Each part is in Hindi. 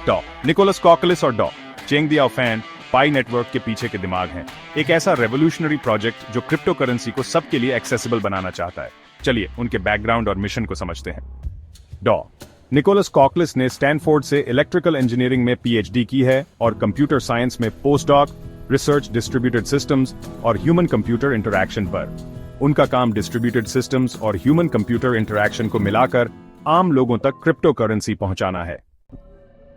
डॉ निकोलस कॉकलिस और डॉ चेंग दियाओ फैन पाई नेटवर्क के पीछे के दिमाग हैं। एक ऐसा रेवोल्यूशनरी प्रोजेक्ट जो क्रिप्टो करेंसी को सबके लिए एक्सेसिबल बनाना चाहता है। चलिए उनके बैकग्राउंड और मिशन को समझते हैं। डॉ निकोलस कॉकलिस ने स्टैनफोर्ड से इलेक्ट्रिकल इंजीनियरिंग में पीएचडी की है और कंप्यूटर साइंस में पोस्टडॉक, रिसर्च डिस्ट्रीब्यूटेड सिस्टम्स और ह्यूमन कंप्यूटर इंटरैक्शन पर। उनका काम डिस्ट्रीब्यूटेड सिस्टम्स और ह्यूमन कंप्यूटर इंटरैक्शन को मिलाकर आम लोगों तक क्रिप्टो करेंसी पहुंचाना है।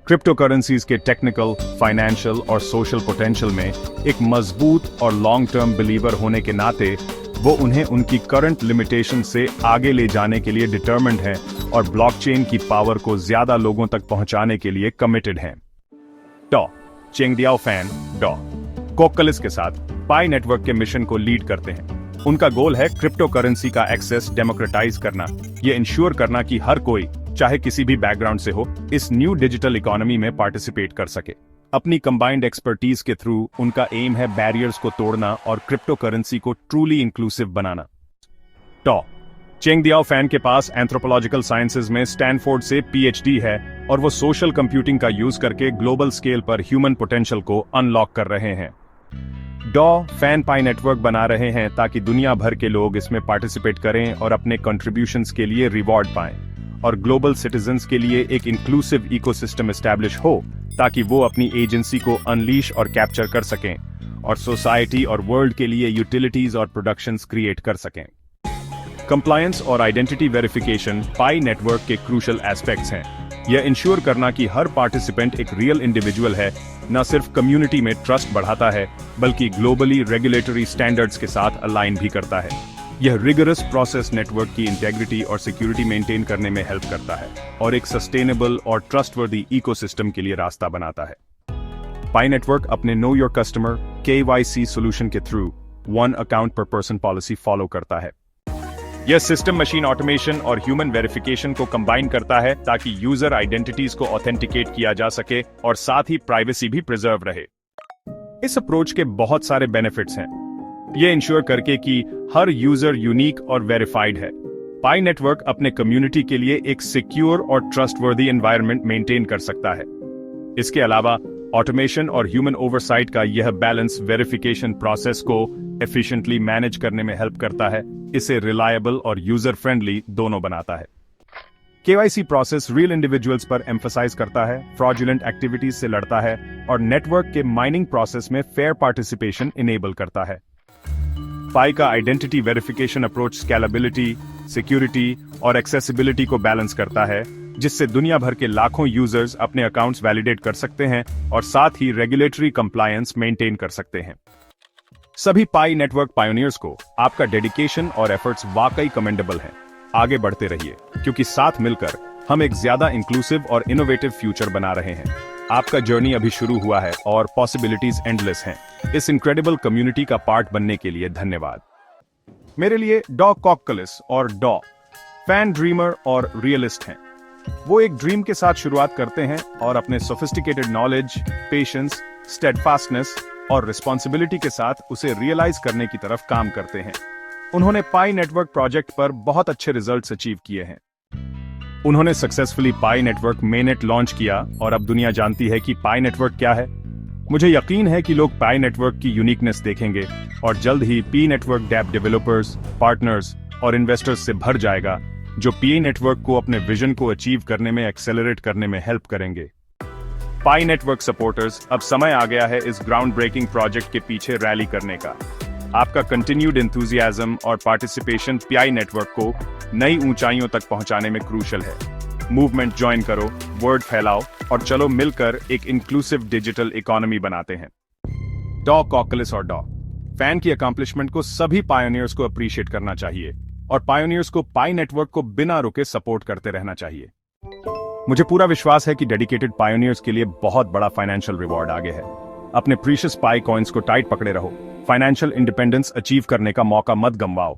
क्रिप्टो करेंसीज के टेक्निकल, फाइनेंशियल और सोशल पोटेंशियल में एक मजबूत और लॉन्ग टर्म बिलीवर होने के नाते वो उन्हें उनकी करंट लिमिटेशन से आगे ले जाने के लिए डिटरमिन्ड हैं और ब्लॉकचेन की पावर को ज्यादा लोगों तक पहुंचाने के लिए कमिटेड हैं। डॉ चेंग दियाओ फैन डॉ कॉकलिस के साथ पाई नेटवर्क के मिशन को लीड करते हैं। उनका गोल है क्रिप्टो करेंसी का एक्सेस डेमोक्रेटाइज करना, ये इंश्योर करना कि हर कोई, चाहे किसी भी बैकग्राउंड से हो, इस न्यू डिजिटल इकोनॉमी में पार्टिसिपेट कर सके। अपनी कंबाइंड एक्सपर्टीज के थ्रू उनका एम है बैरियर्स को तोड़ना और क्रिप्टो करेंसी को ट्रूली इंक्लूसिव बनाना। डॉ चेंग दियाओ फैन के पास एंथ्रोपोलॉजिकल साइंसेज में स्टैनफोर्ड से पीएचडी है और वो सोशल कंप्यूटिंग का यूज करके ग्लोबल स्केल पर ह्यूमन पोटेंशियल को अनलॉक कर रहे हैं। डॉ फैन पाई नेटवर्क बना रहे हैं ताकि दुनिया भर के लोग इसमें पार्टिसिपेट करें और अपने कंट्रीब्यूशंस के लिए रिवॉर्ड पाएं और ग्लोबल सिटीजन्स के लिए एक इंक्लूसिव इकोसिस्टम एस्टैब्लिश हो ताकि वो अपनी एजेंसी को अनलीश और कैप्चर कर सकें और सोसाइटी और वर्ल्ड के लिए यूटिलिटीज और प्रोडक्शंस क्रिएट कर सकें। कंप्लायंस और आइडेंटिटी वेरिफिकेशन पाई नेटवर्क के क्रूशल एस्पेक्ट्स हैं। यह इंश्योर करना कि हर पार्टिसिपेंट एक रियल इंडिविजुअल है, न सिर्फ कम्युनिटी में ट्रस्ट बढ़ाता है बल्कि ग्लोबली रेगुलेटरी स्टैंडर्ड्स के साथ अलाइन भी करता है। यह रिगरस प्रोसेस नेटवर्क की इंटेग्रिटी और सिक्योरिटी मेंटेन करने में हेल्प करता है और एक सस्टेनेबल और ट्रस्टवर्दी इकोसिस्टम के लिए रास्ता बनाता है। पाई नेटवर्क अपने know your customer KYC solution के थ्रू 1 अकाउंट पर पर्सन पॉलिसी फॉलो करता है। यह सिस्टम मशीन ऑटोमेशन और ह्यूमन वेरिफिकेशन को कंबाइन करता है ताकि यूजर आइडेंटिटीज को ऑथेंटिकेट किया जा सके और साथ ही प्राइवेसी भी प्रिजर्व रहे। इस अप्रोच के बहुत सारे बेनिफिट्स हैं, यह इंश्योर करके कि हर यूजर यूनिक और वेरीफाइड है। पाई नेटवर्क अपने कम्युनिटी के लिए एक सिक्योर और ट्रस्टवर्दी एनवायरनमेंट मेंटेन कर सकता है। इसके अलावा ऑटोमेशन और ह्यूमन ओवरसाइट का यह बैलेंस वेरिफिकेशन प्रोसेस को एफिशिएंटली मैनेज करने में हेल्प करता है, इसे रिलायबल और यूजर फ्रेंडली दोनों बनाता है। KYC प्रोसेस रियल इंडिविजुअल्स पर एम्फसाइज करता है, फ्रॉडुलेंट एक्टिविटीज से लड़ता है और नेटवर्क के माइनिंग प्रोसेस में फेयर पार्टिसिपेशन इनेबल करता है। पाई का identity verification approach scalability, security और एक्सेसिबिलिटी को बैलेंस करता है, जिससे दुनिया भर के लाखों यूजर्स अपने अकाउंट्स वैलिडेट कर सकते हैं और साथ ही रेगुलेटरी कंप्लायंस मेंटेन कर सकते हैं। सभी पाई नेटवर्क पायोनियर्स को आपका डेडिकेशन और एफर्ट्स वाकई कमेंडेबल हैं। आगे बढ़ते रहिए, क्योंकि साथ मिलकर हम एक ज्यादा इंक्लूसिव और इनोवेटिव फ्यूचर बना रहे हैं। आपका जर्नी अभी शुरू हुआ है और पॉसिबिलिटीज एंडलेस हैं। इस इनक्रेडिबल कम्युनिटी का पार्ट बनने के लिए धन्यवाद। मेरे लिए डॉ कॉकलिस और डॉ फैन ड्रीमर और रियलिस्ट हैं। वो एक ड्रीम के साथ शुरुआत करते हैं और अपने सोफिस्टिकेटेड नॉलेज, पेशेंस, स्टेडफास्टनेस और रिस्पॉन्सिबिलिटी के साथ उसे रियलाइज करने की तरफ काम करते हैं। उन्होंने पाई नेटवर्क प्रोजेक्ट पर बहुत अच्छे रिजल्ट्स अचीव किए हैं। उन्होंने सक्सेसफुली पाई नेटवर्क मेननेट लॉन्च किया और अब दुनिया जानती है कि पाई नेटवर्क क्या है। मुझे यकीन है कि लोग पाई नेटवर्क की यूनिकनेस देखेंगे और जल्द ही Pi network dapp developers, partners और इन्वेस्टर्स से भर जाएगा, जो पी नेटवर्क को अपने विजन को अचीव करने में एक्सेलरेट करने में हेल्प करेंगे। पाई नेटवर्क सपोर्टर्स, अब समय आ गया है इस ग्राउंड ब्रेकिंग प्रोजेक्ट के पीछे रैली करने का। आपका कंटिन्यूड एंथुजियाज्म और पार्टिसिपेशन पाई नेटवर्क को नई ऊंचाइयों तक पहुंचाने में क्रूशल है। मूवमेंट ज्वाइन करो, वर्ड फैलाओ और चलो मिलकर एक इंक्लूसिव डिजिटल इकोनॉमी बनाते हैं। डॉ कॉकलिस और डॉ फैन की अकॉम्प्लिशमेंट को सभी पायोनियर्स को अप्रिशिएट करना चाहिए और पायोनियर्स को पाई नेटवर्क को बिना रुके सपोर्ट करते रहना चाहिए। मुझे पूरा विश्वास है कि डेडिकेटेड पायोनियर्स के लिए बहुत बड़ा फाइनेंशियल रिवॉर्ड आगे है। अपने प्रीशियस पाई कॉइन्स को टाइट पकड़े रहो, फाइनेंशियल इंडिपेंडेंस अचीव करने का मौका मत गंवाओ।